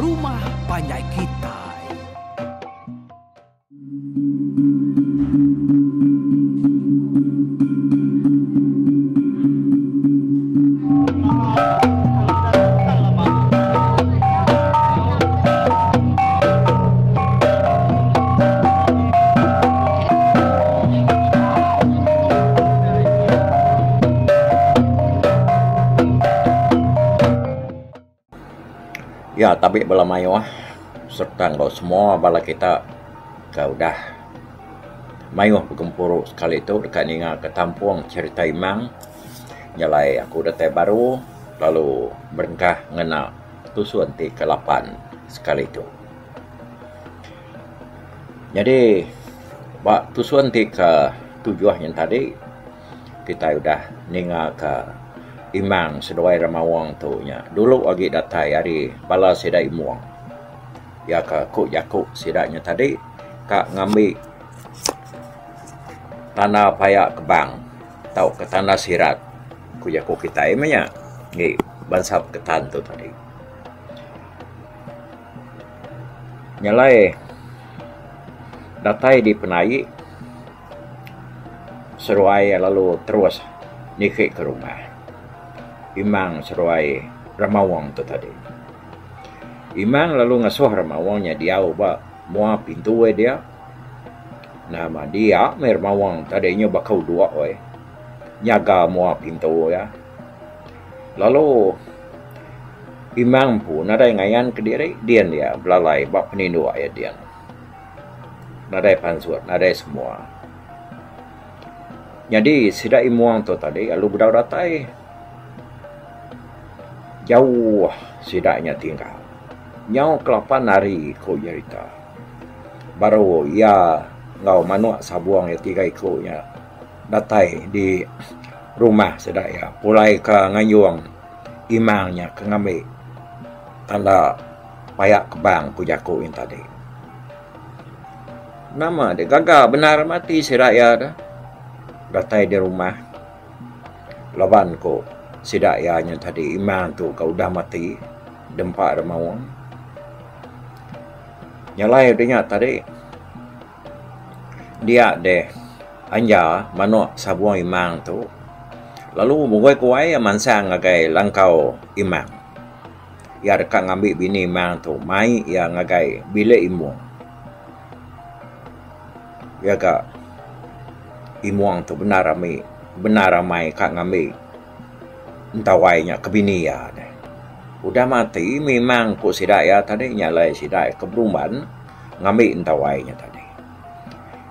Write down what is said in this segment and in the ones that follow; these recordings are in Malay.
Rumah Panjai Kitai. Ya, tapi bala mayo serta kalau semua bala kita udah mayo bergempur sekali itu dekat ninga ketampung cerita imang nyalai aku datang baru lalu berengkah ngena tusuan ti ke-8 sekali itu. Jadi bak tusuan ti ke-7 yang tadi kita udah ninga ke imang seduai ramawang tu nya. Dulu lagi datai hari bala sida imuang. Ya ka ku yaku sidanya tadi kak ngambil tanah payak kebang tau ke tanah sirat ku yaku kita emanya ngi bansap ketan tu tadi. Nyalai datai di penai seruai lalu terus nikik ke rumah. Imang seruai ramawang tu tadi. Imang lalu ngasuh ramawangnya dia ubah mua pintu dia. Nama dia ramawang tadinya bakau dua nyaga mua pintu ya. Lalu imang pun ada ngayan ke diri dia belalai bak penindu ayat dia. Nadai pansur, nadai semua. Jadi sida imuang tu tadi lalu budau datai jauh sidaknya tinggal. Nyau ke-8 hari ko cerita. Baru ya ngau manuk sabuang ya 3 ekornya datai di rumah sedak ya. Pulai ke ngayuang imangnya ke ngambil tanda payak kebang pujaku yang tadi. Nama dia gagal benar mati sedak ya dah. Datai di rumah. Laban ko sidak yanya tadi imang tu kau dah mati dempak ramawang. Nyalai dia tadi dia deh anja manuk sabuang imang tu. Lalu mungoi kuai mansang ngagai langkau imang. Ya dekat ngambil bini imang tu mai ya ngagai bilik imuang. Ya kak imuang tu benar ramai kak ngambil entawainya ke bini ya deh. Udah mati memang ku sidak ya tadi nyalai sidak keberuman ngambil entawainya tadi.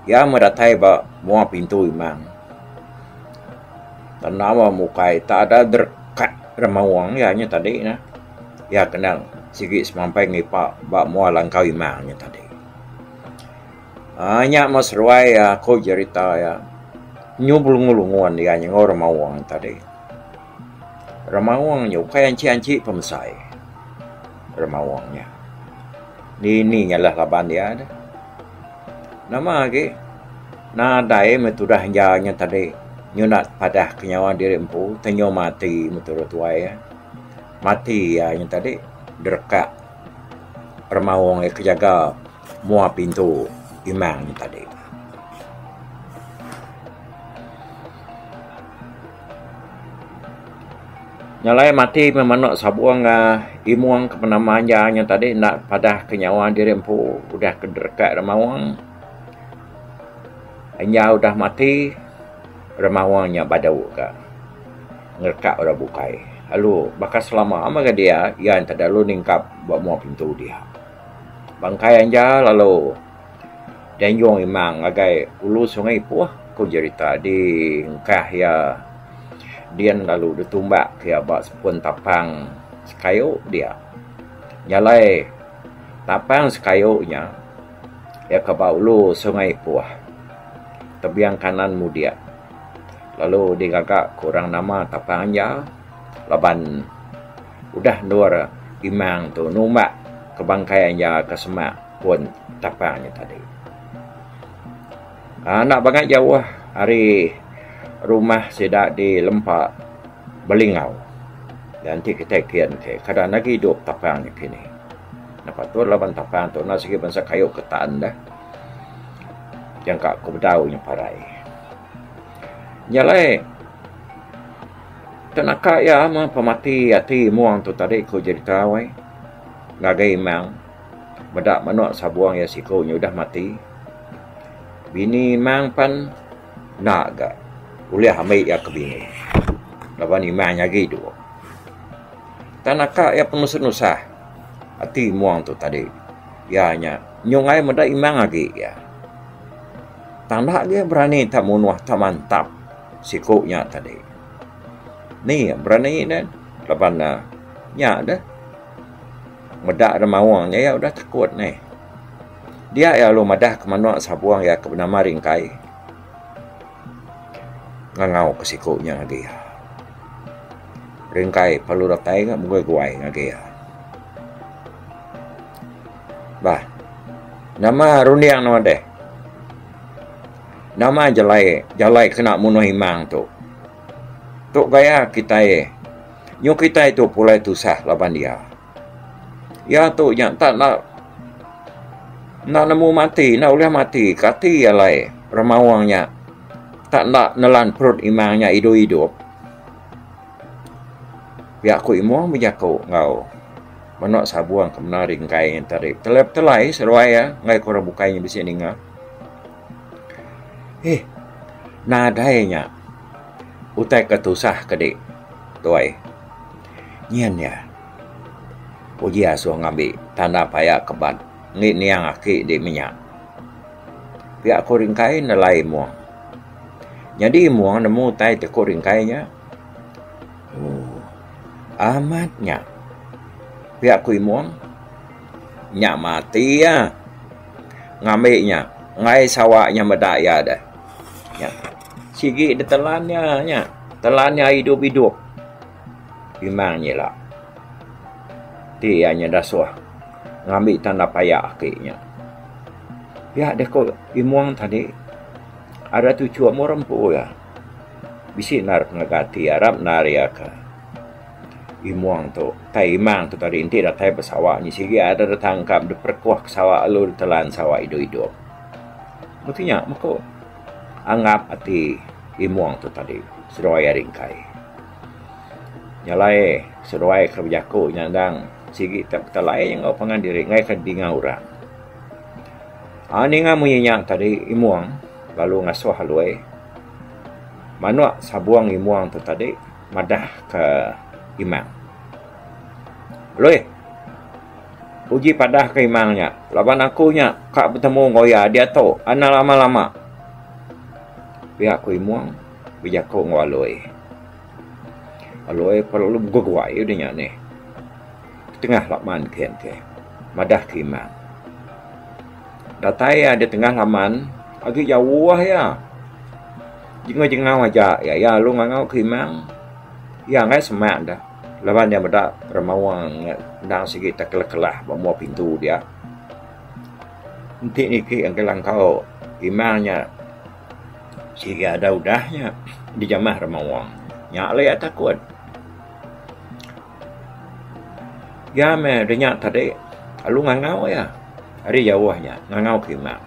Ya mendatai ba mua pintu imang. Tanama mukai tak ada dekat ramawang ya nya tadi nah. Ya kenal sikit semampai ngipak ba mua langkau imangnya tadi. Hanya mas ruai ya ko cerita ya. Nyubulung-ulunguan dia nya ramawang tadi. Ramawang nyu kayak anci-anci pemesai. Ramawangnya. Ini nyalah laban dia ada. Nama lagi. Nadai metudah janya tadi. Nyunat padah kenyawa diri empu. Tenyo mati meturut waya. Mati ya yang tadi. Derkak. Ramawang yang kejaga. Mua pintu imang tadi. Nyalai mati memanuk sabuang imuang ke penamanjanya tadi nak padah kenyawa diri empu udah kederkat ramawang. Hanya udah mati ramawangnya badau ke ngerkak udah bukai. Lalu bakas selama ama ke dia yang tak lalu ningkap buat mau pintu dia. Bangkai anja lalu denjong imang agai ulu sungai puah ko cerita di ngkah ya dian lalu ditumbak ke abak sepun tapang sekayu dia. Nyalai tapang sekayunya ya ke baulu sungai puah. Tebiang kanan mudia. Lalu digagak kurang nama tapang anja. Laban udah nur imang tu numbak ke bangkai anja ke semak pun tapangnya tadi. Nak banget jauh hari rumah sedak di lempak Belingau. Dan kita kian ke kadang lagi hidup tapang ni kini. Napatur laban tapan tu na sige bansa kayo ketaan dah. Yang kak ko bedau nya parai. Nyalai tanaka ya ma pamati ati muang tu tadi ko jadi tawai. Ngagai mang medak manok sabuang ya siko nya udah mati. Bini mang pan naga. Uliah hamai ya kebini. Laban imang nya gitu. Tanaka ya penusah-nusah ati muang tu tadi. Ya nya nyongai medak imang lagi ya. Tanda dia berani tak munuh tak mantap sikuknya tadi. Ni berani dan lapan nya dah. Medak ada mawangnya ya udah takut ni. Dia ya lo madah ke mana sabuang ya ke benama ringkai. Ngangau ke sikuknya lagi ya. Ringkai perlu ratai ngak mugoi-guai lagi ya. Bah. Nama runiang nama deh. Nama jalai kena munuh imang tu. Tok gaya kita nyo kita itu pulai tusah laban dia. Ya tu yang tak nak nemu mati, nak boleh mati. Kati ya lai remawangnya. Tak nak nelan perut imangnya hidup-hidup. Biar aku imuang berjaku ngau. Menok sabuang ke menaring kai yang tarik. Telai seruai ya. Ngai korang bukainya bisa dengar. Nadainya utai ketusah kedik tuai nyian ya uji asuh ngambil tanda payah kebat ngit niang aki di minyak pihak koringkai nelai muang jadi muang nemu utai te koringkainya amatnya pihak kui muang nyak mati ya ngambilnya ngai sawaknya medaya dah. Ya. Sigi telannya nya. Telannya hidup-hidup. Imangnya lah. Tianya dah suah. Ngambil tanda payah akhirnya. Ya deh kok imuang tadi. Ada tujuh mau rempu ya. Bisi nar ngagati Arab nariaka. Imuang tu. Tai imang tu tadi inti dah tai bersawaknya. Sigi ada tertangkap diperkuah ke sawak alur telan sawak hidup-hidup. Maksudnya, maka anggap hati imuang tu tadi. Seruai ringkai. Nyalai, seruai kerjaku nyandang. Sigi tak telai yang kau pengen diri. Ngai kedinga orang. Ani ngamu yang tadi imuang. Lalu ngasuh halui. Manuak sabuang imuang tu tadi. Madah ke imang. Lui. Uji padah ke imangnya. Laban akunya, kak bertemu ngoya dia tu. Ana lama-lama. Pihak ku imuang, bijak ku ngwaloi. Aloi perlu guguai udinya ni. Tengah laman kian ke. Madah ke imang. Datai ada tengah laman, agak jauh ya. Jengau-jengau aja. Ya, lu ngangau ke imang. Ya, ngai semak dah. Lawan dia medak remawang dang sikit tak kelah bawa pintu dia. Nanti ni ki ang kau imangnya sikit ada udahnya di jamah remawang. Nyak le takut. Ya me denyak tadi alu ngangau ya. Hari jauhnya ngangau ke imang.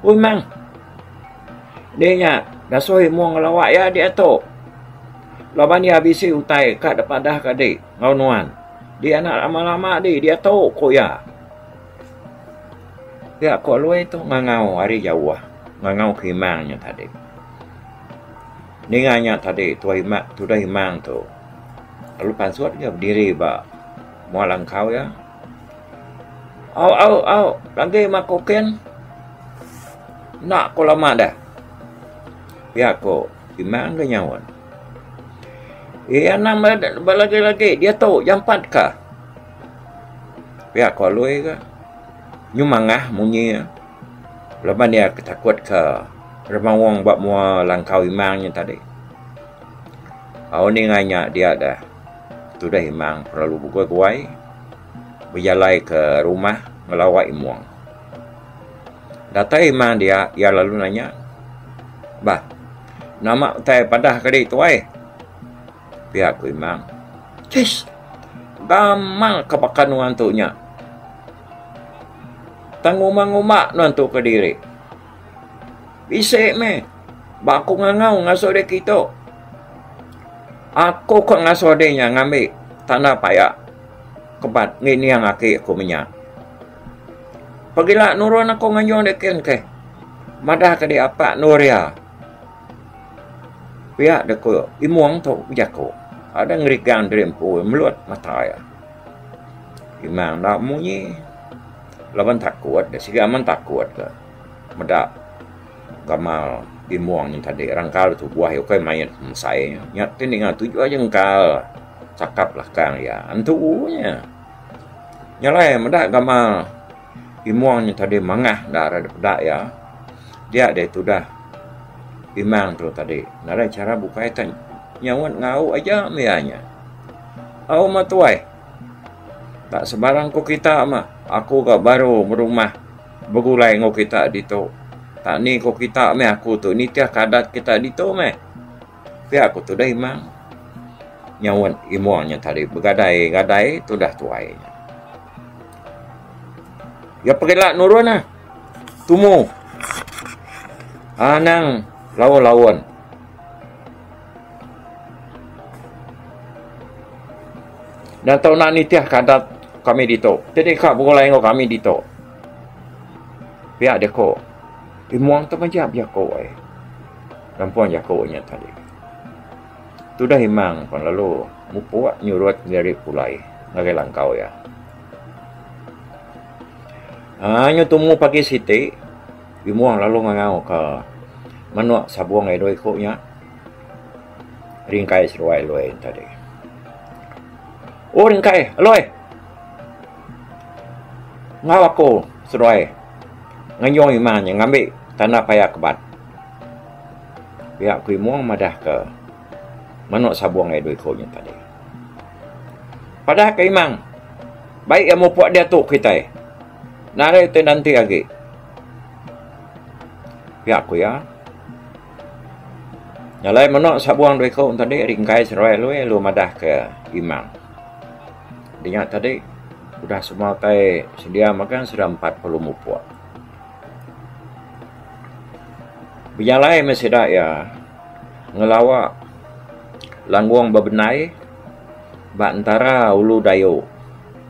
Oi mang. Dia nya dah soi muang lawak ya dia tu. Laban dia habisi utai kat depan dah kadek ngau nuan. Dia nak lama-lama dia tahu ko ya. Dia ko luai tu ngangau hari jauh. Ngangau khimangnya tadi. Ninganya tadi tu himak tu dah himang tu. Lalu pansuat dia berdiri ba mualang kau ya. Au lagi makoken. Nak ko lama dah. Dia ko himang ke nyawan. Nama lagi-lagi dia tahu jam 4 kah? Pihak koloi ke? Nyumangah munyi. Lepas dia ketakut ke remawang buat mua langkau imangnya tadi. Ni nganya dia dah. Tu dah imang perlu buka kuai. Berjalai ke rumah ngelawak imuang. Datang imang dia lalu nanya. Bah, nama utai padah kali tu ai. Pihak ku imang. Cis. Gamal kepakan wantunya. Tanguma-nguma nonto ke diri. Bisik me. Baku ngangau ngaso de kita. Aku kok ngaso de nya ngambil tanda payak. Kebat ngini yang aku minyak. Pagilah nurun aku nganyong deken ke. Madah ke di apa nuria. Pihak deko imuang tu jako. Ada ngerigang drempu meluat mata ya. Imang nak munyi. Lawan takut, sehingga aman takut ke. Madah gamal imuang yang tadi rangkal tu buah yang kau main saya. Nyak tindingan tujuh aja ngkal. Cakap lah kang ya. Antunya. Nyalai madah gamal imuang yang tadi mangah darah pedak ya. Dia ada itu dah imang tu tadi. Nara cara buka itu nyawat ngau aja mianya. Au matuai. Tak sebarang ko kita mah. Aku gak baru merumah bergulai ngo kita dito. Tak ni ko kita meh aku tu ni tiah kadat kita dito meh. Tapi aku tu dah imang. Nyawat imuangnya tadi begadai-gadai tu dah tuainya. Ya pergilah nurun lah. Tumu. Anang lawan-lawan. Dan tahu nak nitiah kadat kami dito. Jadi kak berulai dengan kami dito. Biar dia ko. Imuang tu macam biar ko. Rampuan jakonya tadi. Tu dah imang pun lalu. Mupuak nyurut dari pulai. Ngagai langkau ya. Hanya tumu pagi siti, imuang lalu ngangau ke manuak sabuang ai doi koknya. Ringkai seruai loi tadi. Oh ringkai, loi. Ngau aku seruai. Nganyong imang ngambil tanah payak kebat. Pihak ku imuang madah ke manuak sabuang ai doi koknya tadi. Padahal ke imang, baik yang mau buat dia tu kita. Nara itu nanti lagi. Pihak aku ya. Nyalai menok sabuang doi kau tadi ringkai serai lu madah ke imang. Dia tadi sudah semua tai sedia makan sudah 40 mupuak. Binyalai masih dak ya. Ngelawak langguang bebenai ba antara ulu dayo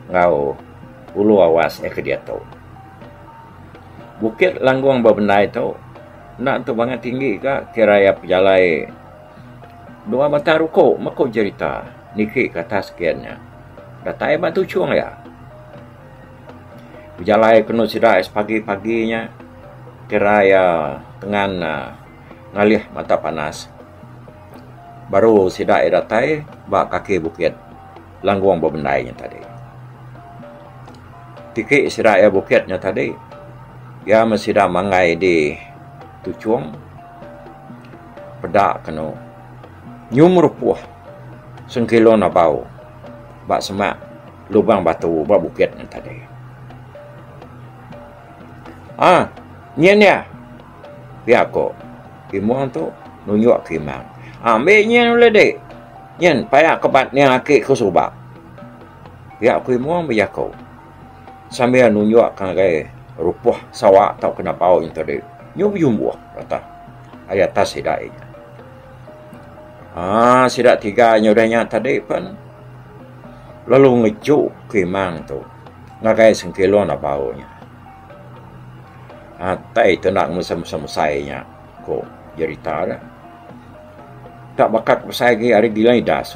ngau ulu awas ke dia tu. Bukit langguang bebenai tu nak tu banget tinggi ke kiraya pejalai dua mata ruko mako cerita niki kata sekiannya datai batu cuang ya pejalai kena sidak pagi-paginya kiraya dengan ngalih mata panas baru sidak datai bak kaki bukit langguang bebenainya tadi tiki sidak bukitnya tadi ya masih dah mangai di tucuang pedak kena nyum rupuh sengkilo na bau bak semak lubang batu bak bukitnya tadi nyen ya biar ko imuang tu nunjuk kimang ambil nyen boleh dek nyen payah kebat ni akik ko subak biar ko imuang biar ko sambil nunjuk kan gaya rupuh sawak tau kena bau yang tadi nyum-nyum kata ayat tas sidainya sidak tiga nyodanya tadi pun lalu ngejuk kimang tu ngagai sengkilo na baunya tai tu nak mesem-mesainya ko cerita dah tak bakat pasai lagi hari gila das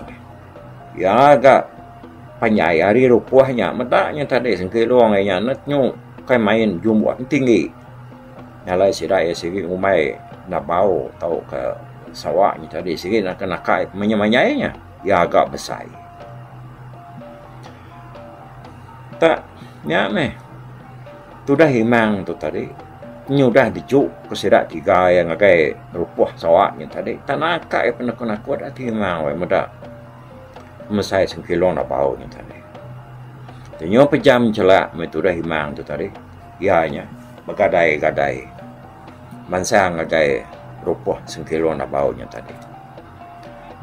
ya agak panjai hari rupuhnya medaknya tadi sengkilo ngainya netnyu kai main jumlah tinggi. Nyalai sirai segi umai nak bau tahu ke sawaknya tadi segi nak kena kai menyamanyainya ya agak besar. Tak nya meh. Tu dah himang tu tadi. Nyudah dijuk ke sidak tiga yang agai rupuh sawaknya tadi. Tanah kai penakut kuat hati himang we medak. Mesai sengkilo nak bau nya tadi. Tenyo pejam celak metu dah himang tu tadi. Ianya bergadai-gadai. Mansang gadai rupuh sengkilo na baunya tadi.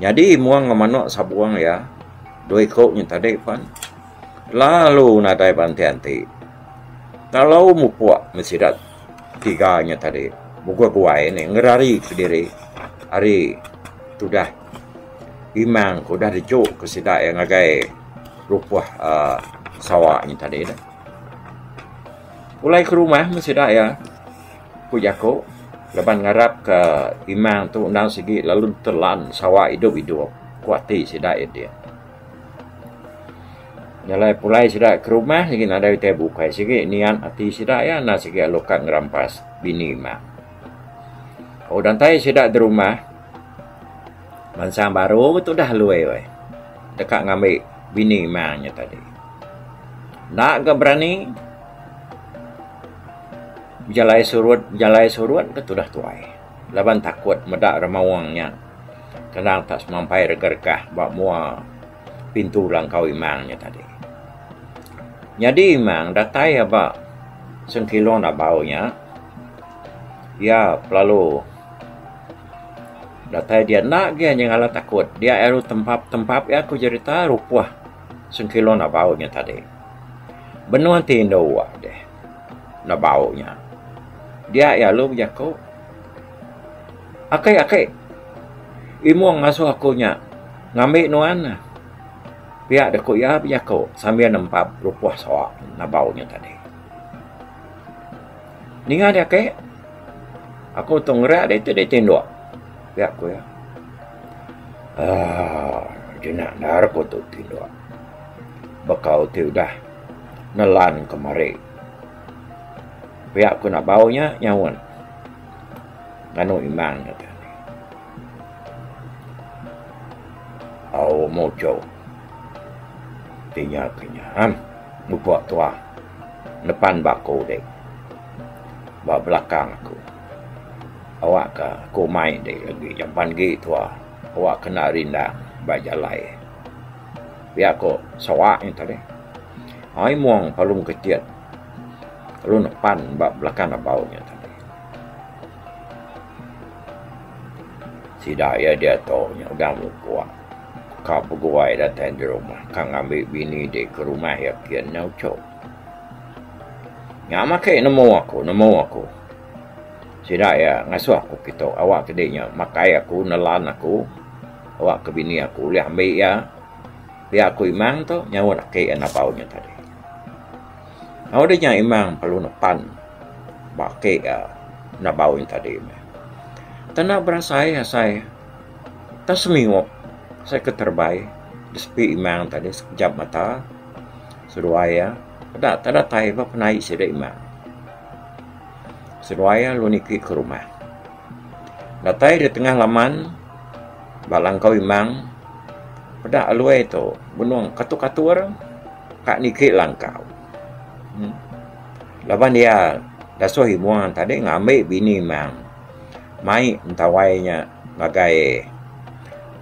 Jadi muang ngamanok sabuang ya. Doi koknya tadi pan. Lalu nadai bantianti. Kalau mupuak mesti dah tiganya tadi. Gua ini ngerari ke diri. Hari tu dah imang ko dah dijuk ke sidak yang agai rupah sawaknya tadi dah. Mulai ke rumah mesti dah ya. Ku jako leban ngarap ke imang tu undang segi lalu telan sawak hidup-hidup. Kuati sidak dia. Nyalai pulai sidak ke rumah segi nak dari teh bukai segi niat hati sidak ya nak segi alokat ngerampas bini imang. Oh dan tay sidak di rumah mansang baru betul dah luai weh. Dekat ngambil bini imangnya tadi. Nak ke berani jalai surut betul dah tuai. Laban takut medak remawangnya. Kenang tak semampai rega-regah bak mua pintu langkau imangnya tadi. Jadi imang datai abak sengkilo nak baunya. Ya lalu datai dia nak dia yang ala takut. Dia eru tempat ya aku cerita rupah sengkilo nak baunya tadi. Benuan tindo deh. Nak baunya. Dia ya lu jago. Akai. Imuang ngasuh akunya. Ngambil nuan. Pihak deku ya jago sambil nempat rupah sawak nak baunya tadi. Ninga dia ke? Aku tunggu dia tu dia tindo. Pihak aku ya. Dia nak dar ko tu tindo. Bakau tu dah nelan kemari. Pihak aku nak baunya nyawan. Nganu imang kata. Au mojo. Tinya kenya. Buat tua. Depan bako dek. Bak belakang aku. Awak ke aku main dek lagi. Jampan gi tua. Awak kena rindang. Bajalai. Pihak aku sawak yang tadi. Ai muang palung ketiat. Lalu depan bak belakang baunya tadi. Si daya dia taunya udah mukuat. Kau pegawai datang di rumah. Kau ambil bini dia ke rumah ya kian nyaucok. Ngama ke nemu aku. Si daya ngasuh aku kita. Awak kedainya makai aku, nelan aku. Awak ke bini aku. Lihat ambil ya. Dia aku imang tu nyawa nak ke anak baunya tadi. Awaknya imang perlu nepan. Baki nak baunya tadi. Tanah berasai saya. Tak seminggu. Saya keterbaik. Disepi imang tadi sekejap mata. Seruaya. Tak ada tahu apa naik sida imang. Seruaya lu niki ke rumah. Datai di tengah laman. Balangkau imang. Pada aluai tu. Benuang katu-katu orang. Kak niki langkau. Laban dia. Dasuh himuang tadi ngambil bini imang. Mai entawainya. Ngagai.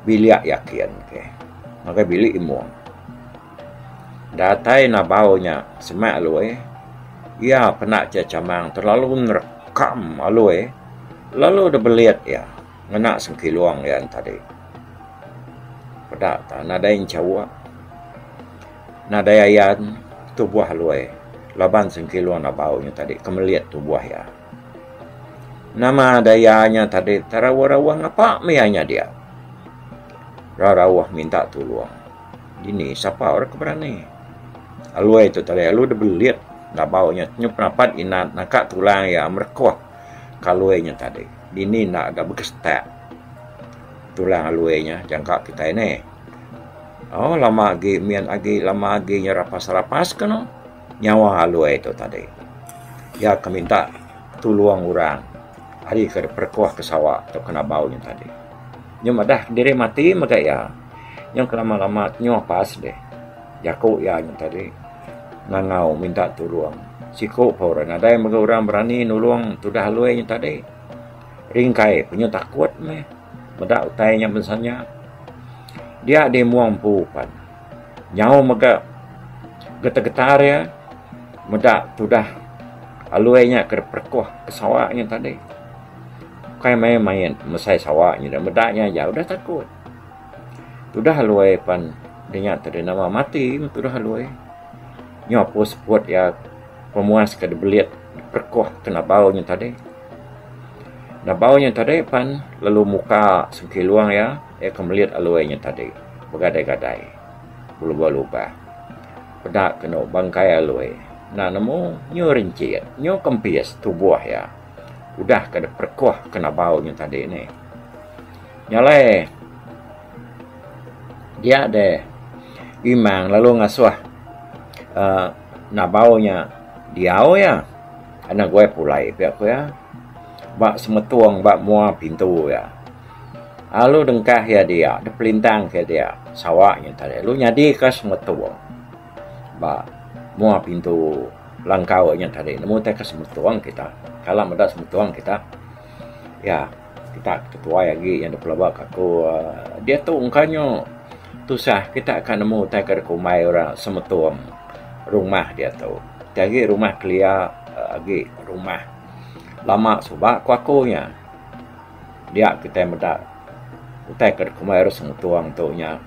Biliak yakin ke. Maka bilik imuang. Datai na baunya semak alue. Ya penak cacamang terlalu merekam alue. Lalu dah beliat ya. Ngenak sengkiluang ya tadi. Pedak tak nada yang cawa. Nada yayan tubuh alue. Laban sengkiluang na baunya tadi. Kemeliat tubuh ya. Nama dayanya tadi tarawar-rawang apa mianya dia. Rarawah minta tolong. Ini siapa orang keberani? Alui itu tadi. Alu dah beliat. Dah baunya. Nyup rapat inat. Nakak tulang ya. Merkuah. Kaluinya tadi. Ini nak ada berkestak. Tulang aluinya. Jangka kita ini. Oh lama lagi. Mian lagi. Lama lagi. Rapas-rapas kan. Nyawa alui itu tadi. Ya keminta. Tolong orang. Hari ke perkuah ke sawah. Atau kena baunya tadi. Nyum dah diri mati maka ya. Yang kelama-lama nyawa pas deh. Jaku ya yang tadi. Ngangau minta tolong. Siku pauran. Ada yang orang berani nulung. Tudah halui yang tadi. Ringkai. Punya takut meh. Medak utainya misalnya. Dia muang pupan. Nyawa maka. Getar-getar ya. Medak tudah. Haluinya ke perkuah ke sawahnya tadi. Kayak main mesai sawahnya dan medaknya ya udah takut. Sudah haluai pan dengan tadi nama mati sudah haluai. Nyopus buat ya pemuas ke belit perkuah kena baunya tadi. Na baunya tadi pan lalu muka sengkiluang ya kemeliat aluainya tadi bergadai-gadai berubah-ubah pedak kena bangkai aluai. Nah nemu nyo rincit nyo kempis tubuh ya udah kada perkuah kena baunya tadi ni nyalai dia ada imang lalu ngasuh na baunya diau ya anak gue pulai pihak gue ya bak semetuang bak mua pintu ya lalu dengkah ya dia ada pelintang ke dia sawahnya tadi lu nyadi ke semetuang bak mua pintu langkaunya tadi nemu teh ke semetuang kita kalau ada semetuang kita ya kita ketua lagi yang dipelabak aku dia tuh ungkanya tusah kita akan nemu teh ke kumai orang semetuang rumah dia tuh lagi rumah kelia lagi rumah lama subak kuakunya dia kita medak utai ke kumai semetuang tu nya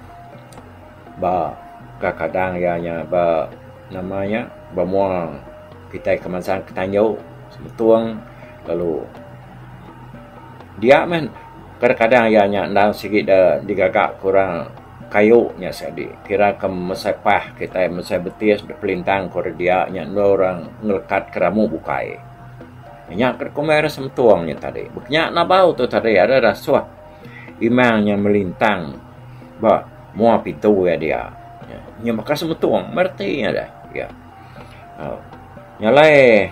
ba kadang ya nya ba namanya ba muang kita kemasan ketanyo semetuang lalu dia men kadang-kadang ya nya ndang sikit digagak kurang kayunya sedi kira ke mesepah kita mesai betis pelintang kor dia nya orang ngelekat keramu bukai nya ke kumai semetuangnya tadi beknya na bau tu tadi ada rasuah imangnya melintang ba mua pintu ya dia nya maka semetuang mertinya dah ya nyalai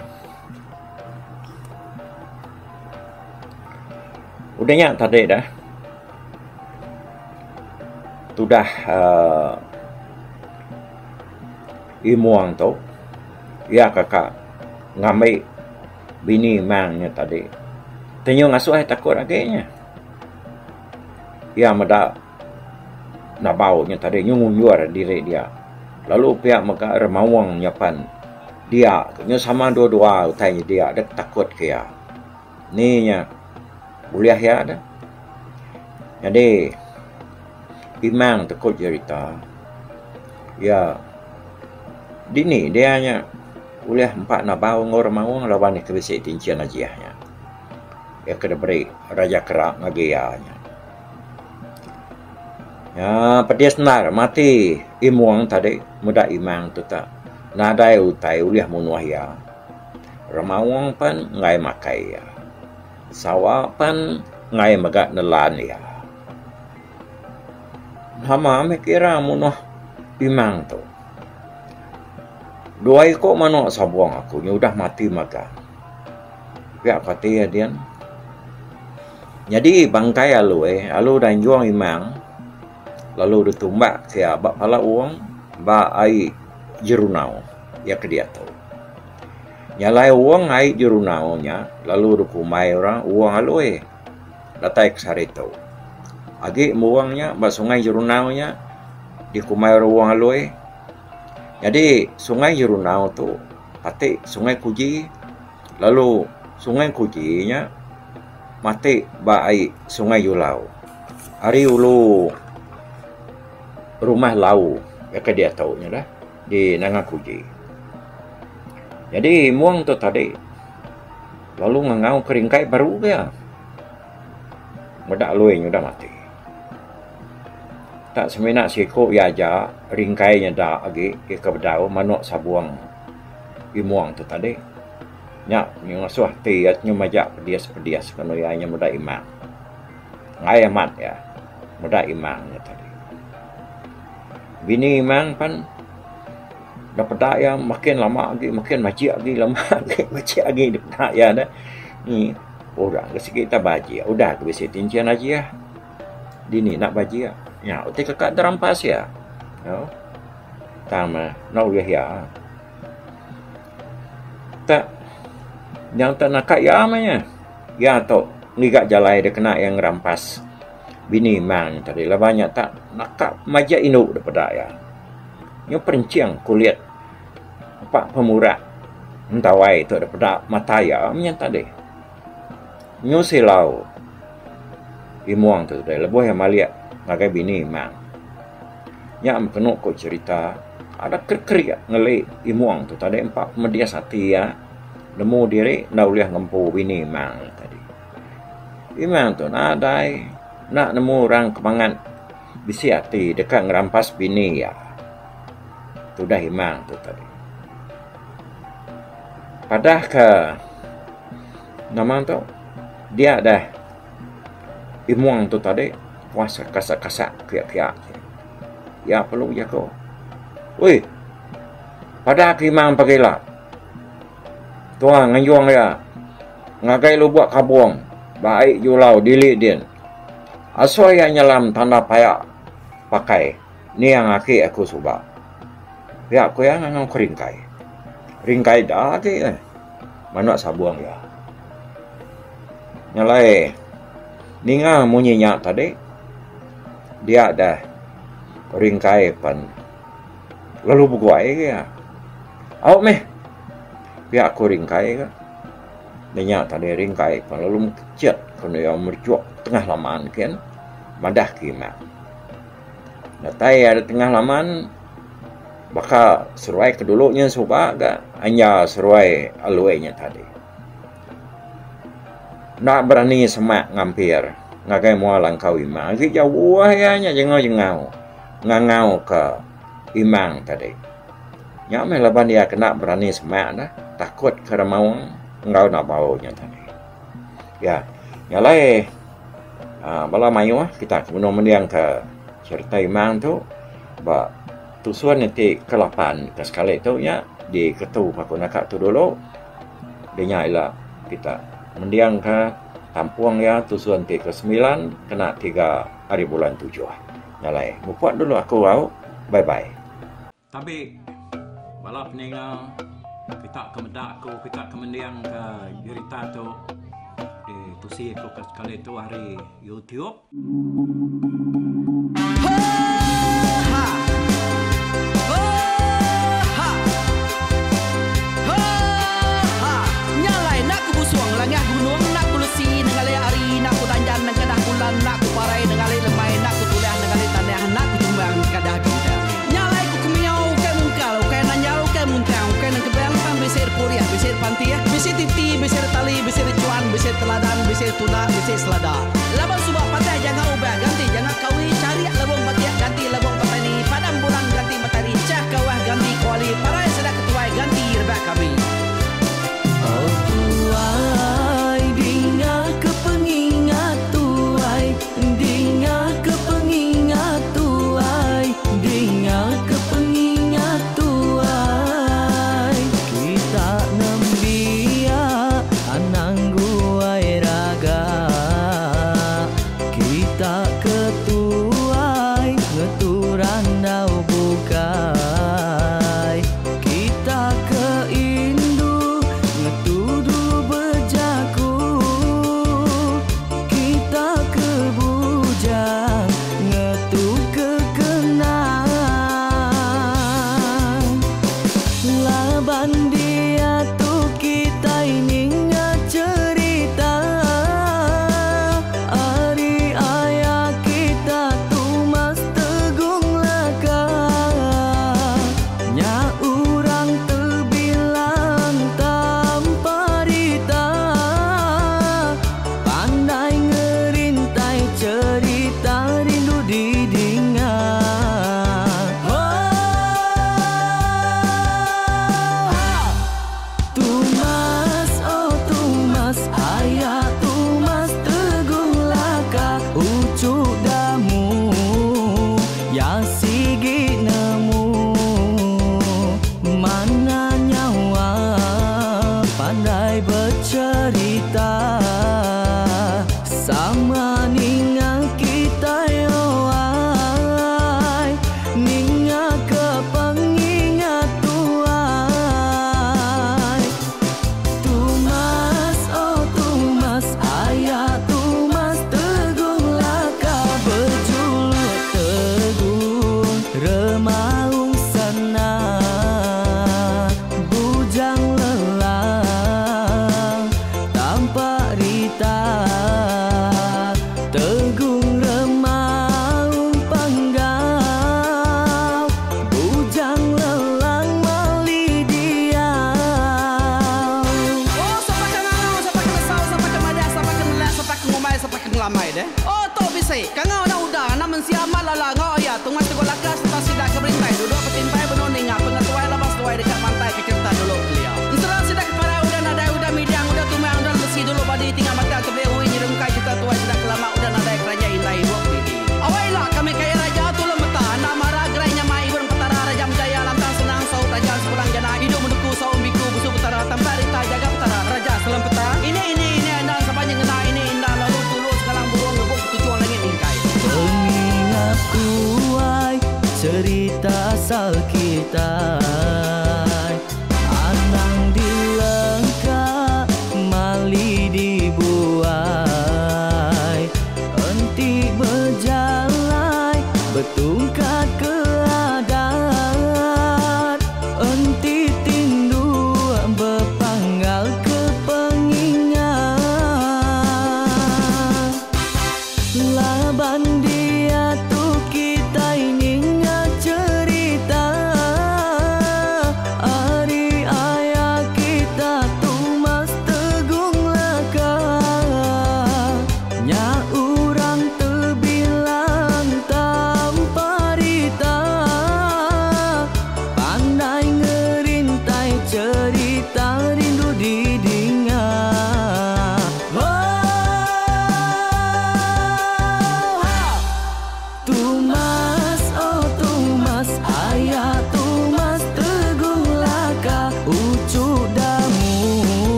udahnya tadi dah sudah imuang tu ya kakak ngamai bini mangnya tadi tenyo ngasuh takut agaknya ya meda nabaunya tadi nyungunyur diri dia lalu pihak maka remawang nyapan dia nyo sama dua-dua utainya dia ada takut kia ni nya kuliah ya ada jadi imang takut cerita ya dini dia nya kuliah 4 nabau ngor mawang lawan ke besi tincian ajiahnya ya kena beri raja kerak ngagianya ya pedia senar mati imuang tadi muda imang tu tak nadai utai uliah munuah ya ramawang pan ngai makai ya sawa pan ngai magak nelan ya hama mikira munuh imang tu dua ikut manuk sabuang aku nya udah mati maka pihak kata ya dia jadi bangkai alu dan juang imang lalu ditumbak sia bak pala uang ba ai jerunau ya ke dia tu nyalai uang ai jerunau nya lalu dukumai orang uang alue datai ke sarito agi muangnya ba sungai jerunau nya dikumai uang alue jadi sungai jerunau tu pati sungai kuji lalu sungai kujinya mati ba ai sungai yulau hari ulu rumah lau ya ke dia taunya dah di Nangakuji. Jadi muang tu tadi lalu ngangau keringkai baru dia mudak luing udah mati tak semena siko ya aja ringkainya dah agi ke bedau manuk sabuang imuang tu tadi nya ngasuh tiat nyu majak pedias kanu ya nya muda imang ngai amat ya muda imangnya tadi bini imang pan dapat ya makin lama lagi makin macik lagi lama lagi macik lagi dapat ya dah ni orang sikit kita baji udah ke besi tincian aja ya dini nak baji ya uti kakak terampas ya no tama no ya tak yang tak nak ya amanya ya to ngigak jalai dia kena yang rampas bini mang tadi lah banyak tak nak majak induk daripada ya nyo perenciang kulit pak pemurah entawai tu daripada mata ya menyan tadi nyo silau imuang tu dah lebuh yang maliak ngagai bini mang nya am kena ko cerita ada kerkerik ngelik imuang tu tadi empat media sati ya. Nemu diri nak uliah ngempu bini mang tadi. Imang tu nadai nak nemu orang kemangan bisi hati dekat ngerampas bini ya. Tu dah imang tu tadi. Padah ke nama tu dia dah imuang tu tadi puasa kasak-kasak kiak-kiak. Ya perlu ya kau. Woi. Padah ke imang pagilah. Tuan ngayuang ya. Ngagai lu buat kabuang. Baik julau dilik din. Asal yang nyelam tanda payak pakai. Ni yang aku subak. Pihak aku yang ngang keringkai. Ringkai dah lagi Mana sabuang ya. Nyalai. Ninga munyinya tadi. Dia dah ringkai pan. Lalu bukuai ya. Awak meh. Pihak aku ringkai kan. Dia tadi ringkai pan lalu kecil kena yang mercuak tengah laman kan. Madah kimak. Natai ada tengah laman bakal seruai kedulunya subak gak hanya seruai aluainya tadi. Nak berani semak ngampir ngagai mual langkau imang. Ki jauh ayahnya jengau-jengau. Ngangau ke imang tadi. Nyak meh laban dia kena berani semak dah. Takut kerana mau engkau nak baunya tadi. Ya, nyalai bala mayu kita kemudian mendiang ke cerita imang tu ba tusuan nanti ke-8 ke sekali tu ya di ketu aku nak tu dulu. Dia ialah kita mendiang ke tampuang ya tusuan nanti ke-9 kena 3 hari bulan 7. Nyalai. Buat dulu aku au. Bye bye. Tapi bala peninggal kita kemedak aku kita kemendiang ke cerita tu di tusi aku ke sekali tu hari YouTube. Nyalai nak ku busuang langah gunung nak ku lesi nengalai ari nak ku tanjan nang kadah bulan nak ku parai nengalai lemai nak ku tulah nengalai tanah nak ku tumbang kadah kita. Nyalai ku kumiau ke mungkal ke nanjau ke muntang ke nang kebang pang besir puriah besir pantiah besir titi besir tali besir cuan besir teladan besir tuna besir selada. Labang subak patah jangan ubah ganti jangan kawi cari labang patiah ganti labang petani padam bulan ganti matahari cah kawah ganti kuali parai sedak ketuai ganti rebak kami. Oh tuai, dinga kepengingat tuai, dinga kepengingat tuai, dinga kepengingat tuai. Kita nembia anang guai raga. kita.